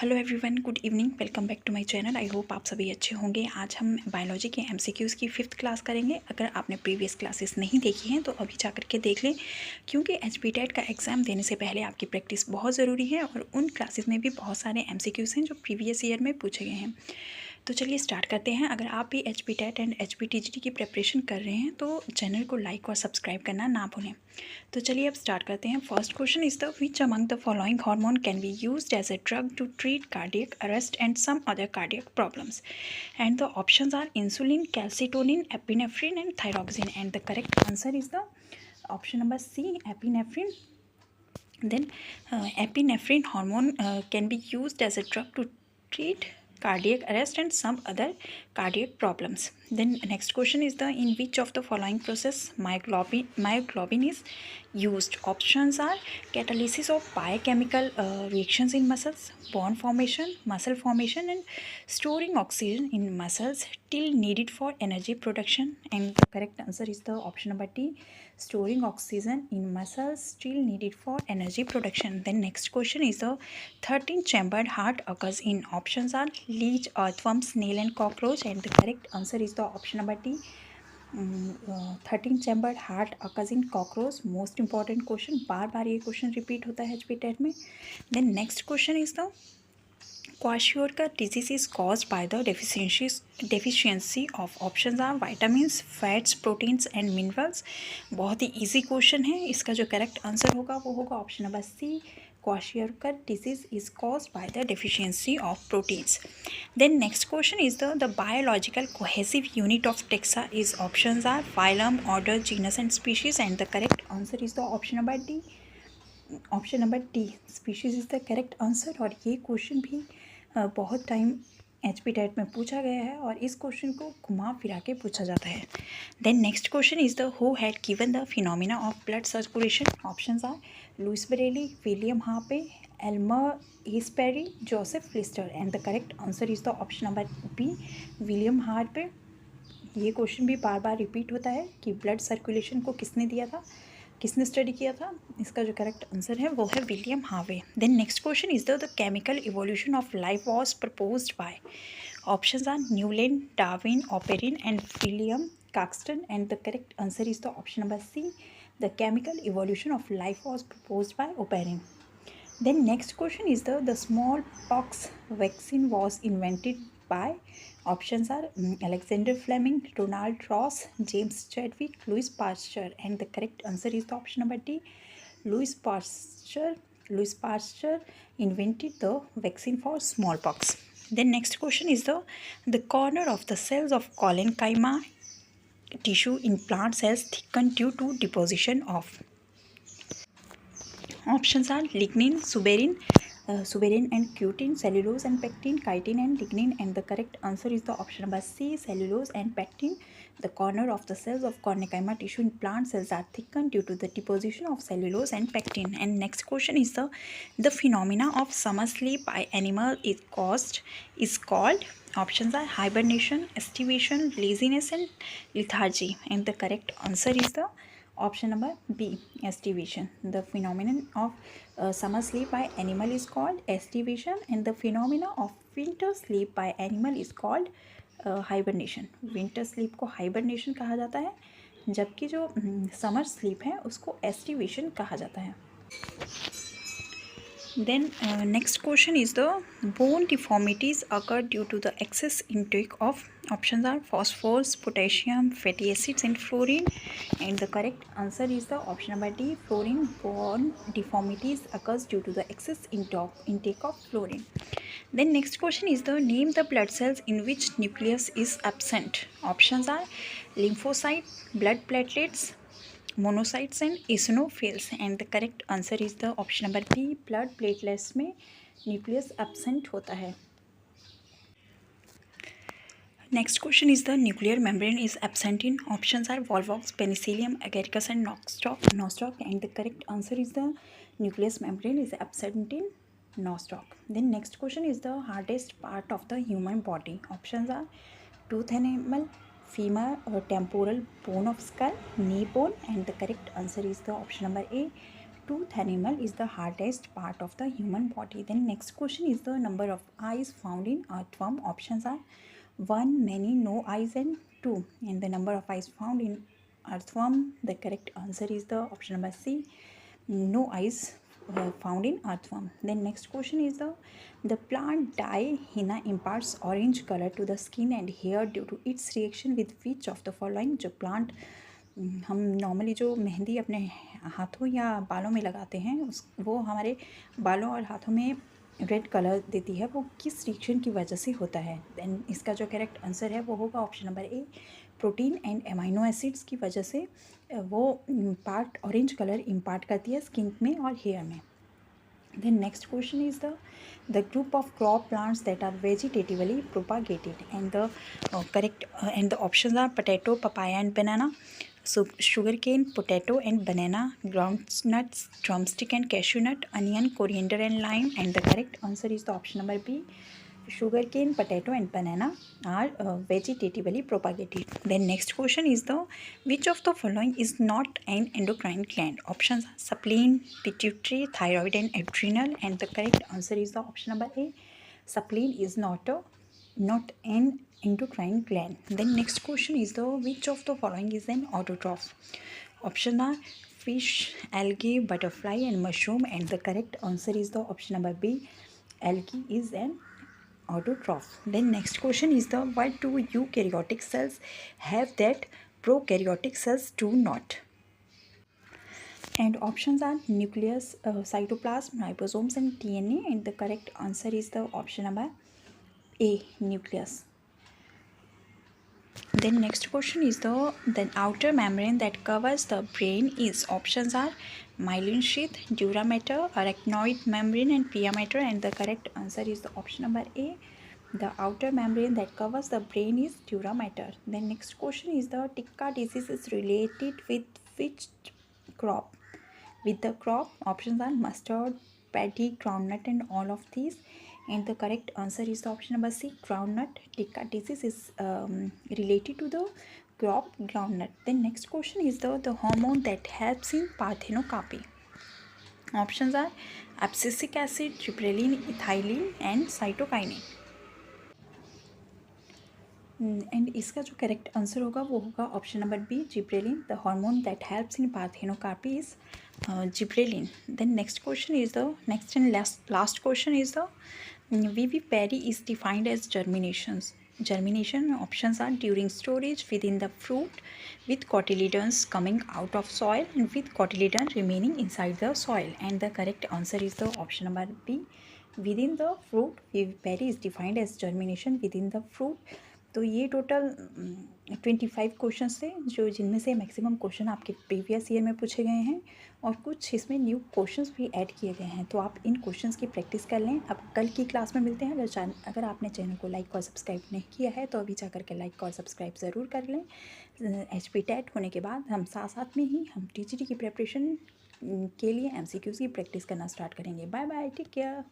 Hello everyone, good evening. Welcome back to my channel. I hope आप सभी अच्छे होंगे। आज हम बायोलॉजी के एमसीक्यूज़ की 5th क्लास करेंगे। अगर आपने प्रीवियस क्लासेस नहीं देखी हैं तो अभी जा कर के देख लें, क्योंकि एचपीटेट का एग्ज़ाम देने से पहले आपकी प्रैक्टिस बहुत ज़रूरी है और उन क्लासेस में भी बहुत सारे एमसीक्यूज़ हैं जो प्रीवियस ईयर में पूछे गए हैं। तो चलिए स्टार्ट करते हैं। अगर आप भी एचपीटेट एंड एचपीटीजीटी की प्रिपरेशन कर रहे हैं तो चैनल को लाइक और सब्सक्राइब करना ना भूलें। तो चलिए अब स्टार्ट करते हैं। First question is the which among the following hormone can be used as a drug to treat cardiac arrest and some other cardiac problems, and the options are insulin, calcitonin, epinephrine and thyroxine, and the correct answer is the option number C, epinephrine. Then epinephrine hormone can be used as a drug to treat cardiac arrest and some other cardiac problems. Then next question is the in which of the following process myoglobin is used? Options are catalysis of biochemical reactions in muscles, bone formation, muscle formation, and storing oxygen in muscles till needed for energy production, and the correct answer is the option number D, storing oxygen in muscles still needed for energy production. Then next question is the 13 chambered heart occurs in. Options are leech, earthworm, snail and cockroach, and the correct answer is the option number D, 13 chambered heart occurs in cockroach. Most important question, बार बार ये question repeat होता है HP TET में. Then next question is the Kwashiorkor disease is caused by the deficiency of options are vitamins, fats, proteins and minerals. बहुत ही easy question है. इसका जो करेक्ट आंसर होगा वो होगा option number C, Kwashiorkor disease is caused by the deficiency of proteins. Then next question is the biological cohesive unit of taxa is. Options are phylum, order, genus and species, and the correct answer is the option number D. Option number D, species is the correct answer. और ये क्वेश्चन भी बहुत time HP TET में पूछा गया है और इस क्वेश्चन को घुमा फिरा के पूछा जाता है. Then next question is the who had given the phenomena of blood circulation. Options are Louis Barelli, William Harvey, Elmer Hespery, Joseph Lister, and the correct answer is the option number B, William Harvey. ये क्वेश्चन भी बार बार repeat होता है कि blood circulation को किसने दिया था, किसने स्टडी किया था. इसका जो करेक्ट आंसर है वो है William Harvey. Then next question is the chemical evolution of life was proposed by. Options are Newland, Darwin, Oparin and William Caxton, and the correct answer is the option number C, the chemical evolution of life was proposed by Oparin. Then next question is the smallpox vaccine was invented by. Options are Alexander Fleming, Ronald Ross, James Chadwick, Louis Pasteur, and the correct answer is the option number D, Louis Pasteur. Louis Pasteur invented the vaccine for smallpox. Then next question is the corner of the cells of collenchyma tissue in plant cells thicken due to deposition of. Options are lignin, suberin and cutin, cellulose and pectin, chitin and lignin, and the correct answer is the option number C, cellulose and pectin. The corner of the cells of cornenchyma tissue in plant cells are thickened due to the deposition of cellulose and pectin. And next question is the phenomena of summer sleep by animal is called. Options are hibernation, estivation, laziness and lethargy, and the correct answer is the option number B, estivation. The phenomenon of summer sleep by animal is called estivation, and the phenomena of winter sleep by animal is called hibernation. winter sleep को hibernation कहा जाता है, जबकि जो summer sleep है उसको estivation कहा जाता है. Then next question is the bone deformities occur due to the excess intake of. Options are phosphorus, potassium, fatty acids and fluorine, and the correct answer is the option number D, fluorine. Bone deformities occurs due to the excess intake of fluorine. Then next question is the name the blood cells in which nucleus is absent. Options are lymphocyte, blood platelets, monocytes and eosinophils, and the correct answer is the option number B, blood platelets में nucleus absent होता है. Next question is the nuclear membrane is absent in. Options are Volvox, Penicillium, Agaricus and Nostoc, and the correct answer is the nucleus membrane is absent in Nostoc. Then next question is the hardest part of the human body. Options are tooth enamel, femur or temporal bone of skull, knee bone, and the correct answer is the option number A, Tooth animal is the hardest part of the human body. Then next question is the number of eyes found in earthworm. Options are 1, many, no eyes, and 2. And the number of eyes found in earthworm, the correct answer is the option number C, no eyes found in earthworm. Then next question is the plant dihina imparts orange color to the skin and hair due to its reaction with which of the following. जो plant हम normally जो मेहंदी अपने हाथों या बालों में लगाते हैं वो हमारे बालों और हाथों में रेड कलर देती है, वो किस रिएक्शन की वजह से होता है? देन इसका जो करेक्ट आंसर है वो होगा option number A, protein and amino acids की वजह से वो पार्ट ऑरेंज कलर इम्पार्ट करती है स्किन में और हेयर में. Then next question is the group of crop plants that are vegetatively propagated, and the correct and the options are potato, papaya, and banana. So sugarcane, potato, and banana, groundnuts, drumstick, and cashew nut, onion, coriander, and lime. And the correct answer is the option number B. Sugarcane, potato, and banana are vegetatively propagated. Then next question is which of the following is not an endocrine gland? Options are spleen, pituitary, thyroid, and adrenal. And the correct answer is the option number A. Spleen is not an endocrine gland. Then next question is which of the following is an autotroph? Options are fish, algae, butterfly, and mushroom. And the correct answer is the option number B. Algae is an autotroph. Then next question is what do eukaryotic cells have that prokaryotic cells do not? And options are nucleus, cytoplasm, ribosomes, and DNA. And the correct answer is the option number A, nucleus. Then next question is the outer membrane that covers the brain is. Options are myelin sheath, dura mater, arachnoid membrane, and pia mater. And the correct answer is the option number A. The outer membrane that covers the brain is dura mater. Then next question is the Tikka disease is related with which crop? With the crop, options are mustard, paddy, groundnut, and all of these. And the correct answer is the option number C, groundnut. Tikka disease is related to the crop groundnut. Then next question is the hormone that helps in parthenocapy. Options are abscisic acid, gibberellin, ethylene, and cytokinin. And इसका जो correct answer होगा वो होगा option number B, gibberellin. The hormone that helps in parthenocarpy is gibberellin. Then next question is next and last question is vivipary is defined as germination. Options are during storage, within the fruit, with cotyledons coming out of soil, and with cotyledon remaining inside the soil. And the correct answer is the option number B, within the fruit. Vivipary is defined as germination within the fruit. तो ये total 25 question थे जो जिनमें से maximum question आपके previous year में पूछे गए हैं और कुछ इसमें न्यू क्वेश्चंस भी ऐड किए गए हैं. तो आप इन क्वेश्चंस की प्रैक्टिस कर लें. अब कल की क्लास में मिलते हैं. अगर आपने चैनल को लाइक और सब्सक्राइब नहीं किया है तो अभी जा करके लाइक और सब्सक्राइब ज़रूर कर लें. HP टेट होने के बाद हम साथ में ही हम TGT की प्रिपरेशन के लिए MCQs की प्रैक्टिस करना स्टार्ट करेंगे. Bye bye, take care.